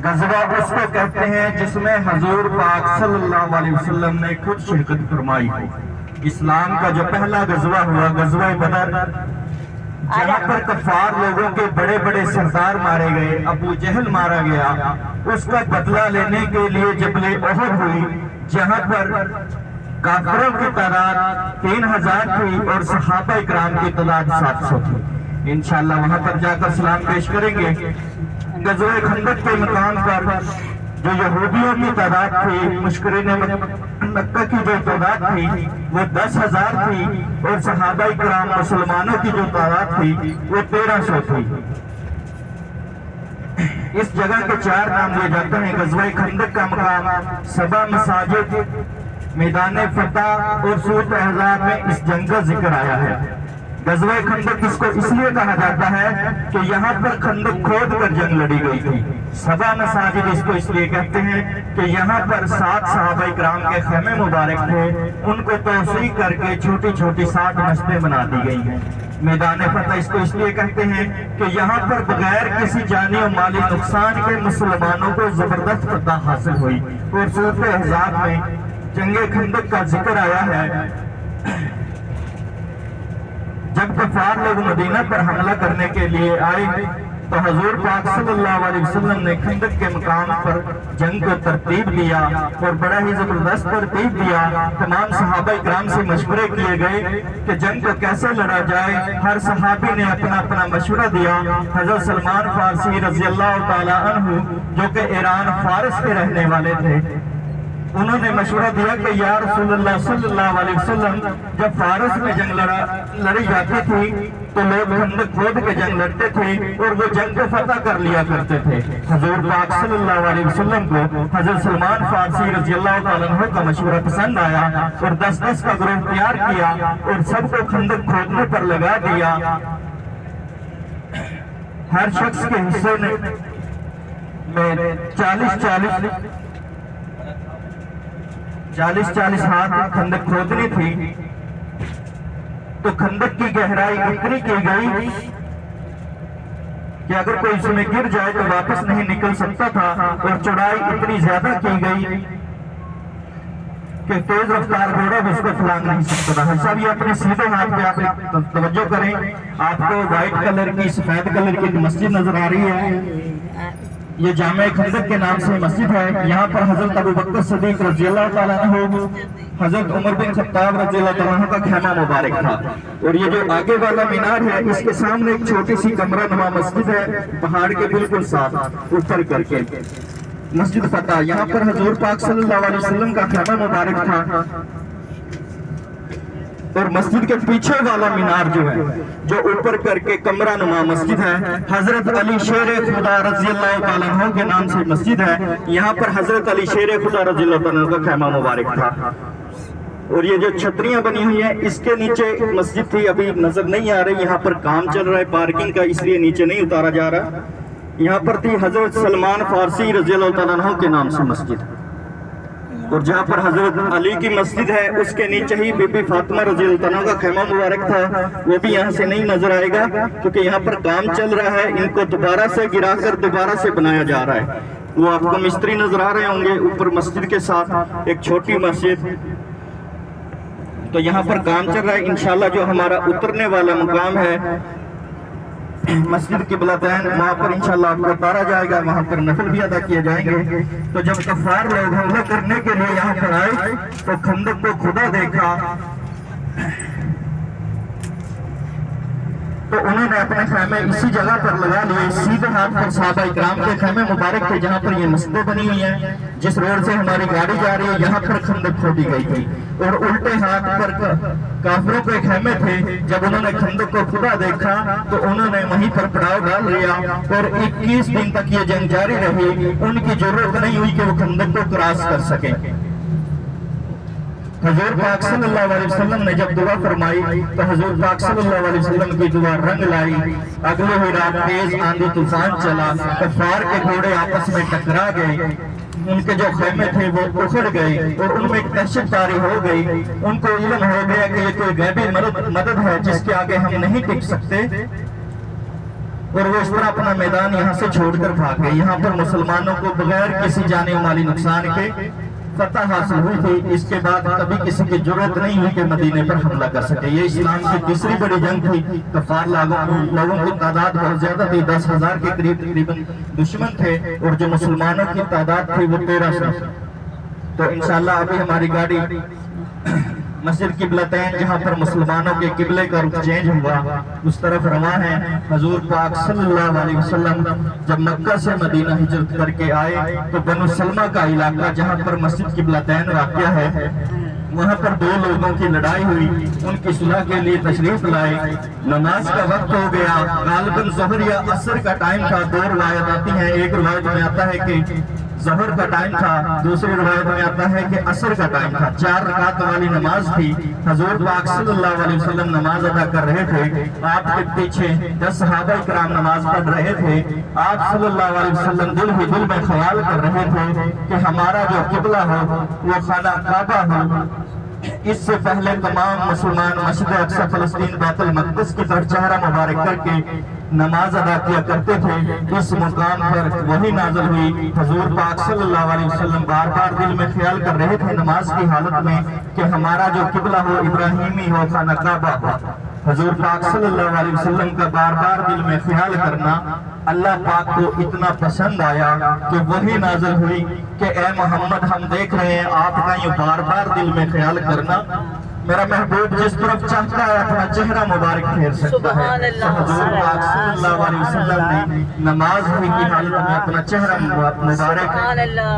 غزوہ اس کو کہتے ہیں جس میں حضور پاک صلی اللہ علیہ وسلم نے خود شرکت فرمائی ہو۔ اسلام کا جو پہلا غزوہ ہوا غزوہ بدر، جہاں پر کفار لوگوں کے بڑے بڑے سردار مارے گئے، ابو جہل مارا گیا، اس کا بدلہ لینے کے لیے جبل احد ہوئی، جہاں پر کافروں کی تعداد 3000 تھی اور صحابہ اکرام کی تعداد 700 تھی۔ انشاءاللہ وہاں پر جا کر سلام پیش کریں گے۔ غزوہ خندق کے مقام پر جو یہودیوں کی تعداد تھی، مشکرین مکہ کی جو تعداد تھی وہ 10,000 تھی، اور صحابہ اکرام مسلمانوں کی جو تعداد تھی وہ 1300 تھی۔ اس جگہ کے 4 نام لیے جاتے ہیں۔ غزوہ خندق کا مقام 7 مساجد، میدان فتح اور سورۃ احزاب میں اس جنگ کا ذکر آیا ہے۔ غزوہ خندق اس کو اس لیے کہا جاتا ہے کہ یہاں پر خندق کھود کر جنگ لڑی گئی تھی۔ 7 مساجد اس کو اس لیے کہتے ہیں کہ یہاں پر 7 صحابہ اکرام کے خیمے مبارک تھے، ان کو توسیع کر کے چھوٹی چھوٹی 7 مسجدیں بنا دی گئی ہیں۔ میدان فتح اس کو اس لیے کہتے ہیں کہ یہاں پر بغیر کسی جانی و مالی نقصان کے مسلمانوں کو زبردست فتح حاصل ہوئی، اور سورۃ احزاب میں جنگ خندق کا ذکر آیا ہے۔ جب کفار لوگ مدینہ پر حملہ کرنے کے لیے آئے تو حضور پاک صلی اللہ علیہ وسلم نے خندق کے مقام پر جنگ کو ترتیب دیا، اور بڑا ہی زبردست ترتیب دیا۔ تمام صحابہ اکرام سے مشورے کیے گئے کہ جنگ کو کیسے لڑا جائے۔ ہر صحابی نے اپنا اپنا مشورہ دیا۔ حضرت سلمان فارسی رضی اللہ تعالیٰ عنہ جو کہ ایران فارس کے رہنے والے تھے، انہوں نے مشورہ دیا کہ یا رسول اللہ صلی اللہ علیہ وسلم، جب فارس میں جنگ لڑی جاتی تھی تو لوگ خندق کھود کے جنگ لڑتے تھے اور وہ جنگ کو فتح کر لیا کرتے تھے۔ حضور پاک صلی اللہ علیہ وسلم کو حضرت سلمان فارسی رضی اللہ تعالیٰ عنہ کا مشورہ پسند آیا، اور 10 کا گروہ تیار کیا اور سب کو خندق کھودنے پر لگا دیا۔ ہر شخص کے حصے میں 40 ہاتھ خندق کھودنی تھی، تو خندق کی گہرائی اتنی کی گئی کہ اگر کوئی اس میں گر جائے تو واپس نہیں نکل سکتا تھا، اور چوڑائی اتنی زیادہ کی گئی کہ تیز رفتار گھوڑا بھی اس کو پھلانگ نہیں سکتا تھا۔ صاحب یہ اپنے سیدھے ہاتھ پہ آپ توجہ کریں، آپ کو وائٹ کلر کی سفید کلر کی مسجد نظر آ رہی ہے، یہ جامع خندق کے نام سے مسجد ہے۔ یہاں پر حضرت ابوبکر صدیق رضی اللہ تعالیٰ عنہ، حضرت عمر بن خطاب رضی اللہ تعالیٰ عنہ کا خیمہ مبارک تھا، اور یہ جو آگے والا مینار ہے اس کے سامنے ایک چھوٹی سی کمرہ نما مسجد ہے، پہاڑ کے بالکل ساتھ اوپر کر کے مسجد فتح۔ یہاں پر حضور پاک صلی اللہ علیہ وسلم کا خیمہ مبارک تھا، اور مسجد کے پیچھے والا مینار جو ہے، جو اوپر کر کے کمرہ نما مسجد ہے، حضرت علی شیر خدا رضی اللہ تعالیٰ عنہ کے نام سے مسجد ہے۔ یہاں پر حضرت علی شیر خدا رضی اللہ تعالیٰ عنہ کا خیمہ مبارک تھا، اور یہ جو چھتریاں بنی ہوئی ہیں اس کے نیچے مسجد تھی، ابھی نظر نہیں آ رہی، یہاں پر کام چل رہا ہے پارکنگ کا، اس لیے نیچے نہیں اتارا جا رہا۔ یہاں پر تھی حضرت سلمان فارسی رضی اللہ تعالیٰ عنہ کے نام سے مسجد، اور جہاں پر حضرت علی کی مسجد ہے اس کے نیچے ہی بی بی فاطمہ رضی اللہ عنہ کا خیمہ مبارک تھا، وہ بھی یہاں سے نہیں نظر آئے گا کیونکہ یہاں پر کام چل رہا ہے، ان کو دوبارہ سے گرا کر دوبارہ سے بنایا جا رہا ہے۔ وہ آپ کو مستری نظر آ رہے ہوں گے اوپر مسجد کے ساتھ ایک چھوٹی مسجد، تو یہاں پر کام چل رہا ہے۔ انشاءاللہ جو ہمارا اترنے والا مقام ہے مسجد قبلتین، وہاں پر انشاءاللہ آپ کو اتارا جائے گا، وہاں پر نفل بھی ادا کیے جائیں گے۔ تو جب کفار لوگ حملہ کرنے کے لیے یہاں پر آئے تو خندق کو کھدا دیکھا تو انہوں نے اپنے خیمے اسی جگہ پر لگا لیے۔ سیدھے ہاتھ پر صحابہ اکرام کے خیمے مبارک تھے، جہاں پر یہ مسجدیں بنی ہوئی ہیں، جس روڈ سے ہماری گاڑی جا رہی ہے یہاں پر خندق کھودی گئی تھی، اور الٹے ہاتھ پر کافروں کے خیمے تھے۔ جب انہوں نے خندق کو کھدا دیکھا تو انہوں نے وہیں پر پڑاؤ ڈال لیا، اور 21 دن تک یہ جنگ جاری رہی۔ ان کی ضرورت نہیں ہوئی کہ وہ خندق کو کراس کر سکیں۔ حضور پاک صلی اللہ علیہ وسلم نے جب دعا فرمائی تو حضور پاک صلی اللہ علیہ وسلم کی دعا رنگ لائی۔ اگلے ہی رات تیز آندھی طوفان چلا، کفار کے گھوڑے آپس میں ٹکرا گئے، ان کے جو خیمے تھے وہ اکھڑ گئے، اور ان میں ایک دہشت طاری ہو گئی۔ ان کو علم ہو گیا کہ یہ کوئی غیبی مدد ہے جس کے آگے ہم نہیں ٹک سکتے۔ اور وہ اس طرح اپنا میدان یہاں سے چھوڑ کر بھاگ گئے۔ یہاں پر مسلمانوں کو بغیر کسی جانی و مالی نقصان کے فتح حاصل ہوئی تھی۔ اس کے بعد کبھی کسی کی ضرورت نہیں ہوئی کہ مدینے پر حملہ کر سکے۔ یہ اسلام کی تیسری بڑی جنگ تھی۔ کفار لوگوں کی تعداد بہت زیادہ تھی، 10,000 کے قریب تقریباً دشمن تھے، اور جو مسلمانوں کی تعداد تھی وہ 1300۔ تو انشاءاللہ ابھی ہماری گاڑی مسجد قبلتین جہاں پر مسلمانوں کے قبلے کا رخ چینج ہوا اس طرف رواں ہے۔ حضور پاک صلی اللہ علیہ وسلم جب مکہ سے مدینہ ہجرت کر کے آئے تو بنو سلمہ کا علاقہ جہاں پر مسجد قبلتین واقع ہے، وہاں پر دو لوگوں کی لڑائی ہوئی، ان کی صلح کے لیے تشریف لائے۔ نماز کا وقت ہو گیا، غالباً ظہر یا عصر کا ٹائم تھا۔ دو روایت آتی ہیں، ایک روایت میں آتا ہے کہ ظہر کا ٹائم تھا، دوسری روایت میں آتا ہے کہ عصر کا ٹائم تھا۔ 4 رکعت والی نماز تھی۔ حضور پاک صلی اللہ علیہ وسلم نماز ادا کر رہے تھے، آپ کے پیچھے 10 صحابہ کرام نماز پڑھ رہے تھے۔ آپ صلی اللہ علیہ وسلم دل ہی دل میں خیال کر رہے تھے کہ ہمارا جو قبلہ ہو وہ خانہ کعبہ ہو۔ اس سے پہلے تمام مسلمان مسجد اقصی فلسطین بیت المقدس کی طرف چہرہ مبارک کر کے نماز ادا کیا کرتے تھے۔ اس مقام پر وہی نازل ہوئی۔ حضور پاک صلی اللہ علیہ وسلم بار بار دل میں خیال کر رہے تھے نماز کی حالت میں کہ ہمارا جو قبلہ ہو ابراہیمی ہو، خانہ کعبہ ہو۔ حضور پاک صلی اللہ علیہ وسلم کا بار بار دل میں خیال کرنا اللہ پاک کو اتنا پسند آیا کہ وہی نازل ہوئی کہ اے محمد، ہم دیکھ رہے ہیں آپ کا یہ بار بار دل میں خیال کرنا، میرا محبوب جس طرف چاہتا ہے اپنا چہرہ مبارک پھیر سکتا ہے۔ حضور پاک صلی اللہ علیہ وسلم نے نماز ہی کی حالت میں اپنا چہرہ مبارک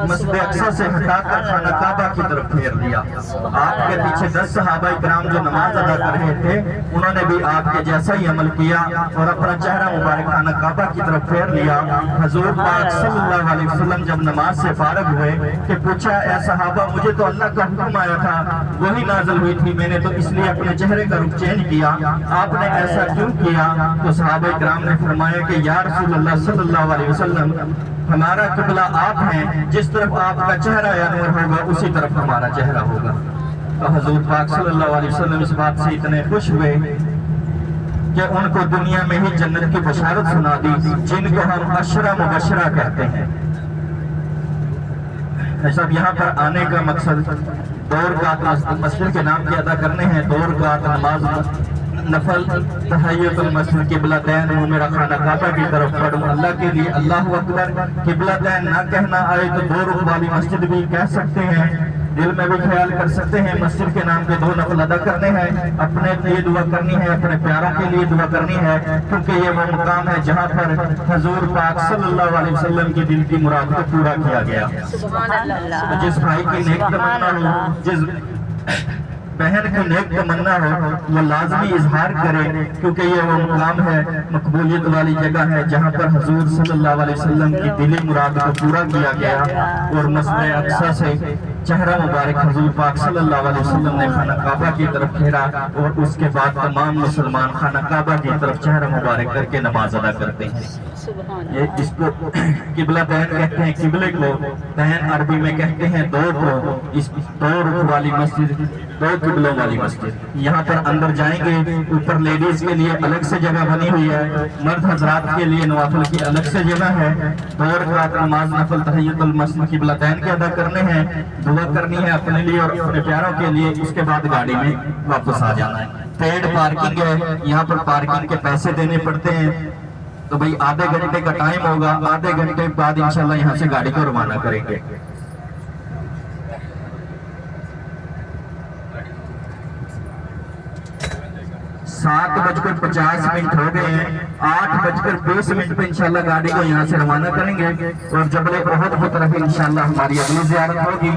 مسجد اقصی سے ہٹا کر خانہ کعبہ کی طرف پھیر دیا۔ آپ کے پیچھے 10 صحابہ کرام جو نماز ادا کر رہے تھے انہوں نے بھی آپ کے جیسا ہی عمل کیا اور اپنا چہرہ مبارک خانہ کعبہ کی طرف پھیر لیا۔ حضور پاک صلی اللہ علیہ وسلم جب نماز سے فارغ ہوئے کہ پوچھا اے صحابہ، مجھے تو اللہ کا حکم آیا تھا، وہی نازل ہوئی تھی، میں نے تو اس لیے اپنے چہرے کا رخ چینج کیا، آپ نے ایسا کیوں کیا؟ تو صحابہ کرام نے فرمایا کہ یا رسول اللہ صلی اللہ علیہ وسلم، ہمارا قبلہ آپ ہیں، جس طرف آپ کا چہرہ انور ہوگا اسی طرف ہمارا چہرہ ہوگا۔ تو حضور پاک صلی اللہ علیہ وسلم اس بات سے اتنے خوش ہوئے کہ ان کو دنیا میں ہی جنت کی بشارت سنا دی، جن کو ہم عشرہ مبشرہ کہتے ہیں۔ سب یہاں پر آنے کا مقصد 2 رکعت مسجد کے نام کے ادا کرنے ہیں، 2 رکعت نماز نفل تحیت المسجد قبلتین، وہ میرا خانہ کعبہ کی طرف پڑھوں اللہ کے لیے اللہ اکبر۔ قبلتین نہ کہنا آئے تو 2 رخ والی مسجد بھی کہہ سکتے ہیں، دل میں بھی خیال کر سکتے ہیں۔ مسجد کے نام کے 2 نفل ادا کرنے ہیں، اپنے لیے دعا کرنی ہے، اپنے پیاروں کے لیے دعا کرنی ہے، کیونکہ یہ وہ مقام ہے جہاں پر حضور پاک صلی اللہ علیہ وسلم کی دل کی مراد کو پورا کیا گیا۔ جس بھائی کی نیک تمنا ہو، جس بہن کی نیک تمنا ہو، وہ لازمی اظہار کرے، کیونکہ یہ وہ مقام ہے، مقبولیت والی جگہ ہے جہاں پر حضور صلی اللہ علیہ وسلم کی دلی مراد کو پورا کیا گیا۔ اور مسجد اقصی سے چہرہ مبارک حضور پاک صلی اللہ علیہ وسلم نے خانہ کعبہ کی طرف پھیرا، اور اس کے بعد تمام مسلمان خانہ کعبہ کی طرف چہرہ مبارک کر کے نماز ادا کرتے ہیں۔ یہ اس کو قبلہ تین کہتے ہیں، قبلے کو تین عربی میں کہتے ہیں 2 کو۔ اس 2 رخ والی مسجد، 2 قبلوں والی مسجد، یہاں پر اندر جائیں گے، اوپر لیڈیز کے لیے الگ سے جگہ بنی ہوئی ہے، مرد حضرات کے لیے نوافل کی الگ سے جگہ ہے۔ 2 رکعت نماز نفل تحیت المسجد قبلتین کے ادا کرنے ہیں، دعا کرنی ہے اپنے لیے اور اپنے پیاروں کے لیے، اس کے بعد گاڑی میں واپس آ جانا ہے۔ پیڈ پارکنگ ہے، یہاں پر پارکنگ کے پیسے دینے پڑتے ہیں، تو بھئی آدھے گھنٹے کا ٹائم ہوگا، آدھے گھنٹے بعد انشاءاللہ یہاں سے گاڑی کو روانہ کریں گے۔ 7:50 ہو گئے ہیں، 8:20 پہ انشاءاللہ گاڑی کو یہاں سے روانہ کریں گے، اور جبل احد کی طرف انشاءاللہ ہماری اگلی زیارت ہوگی۔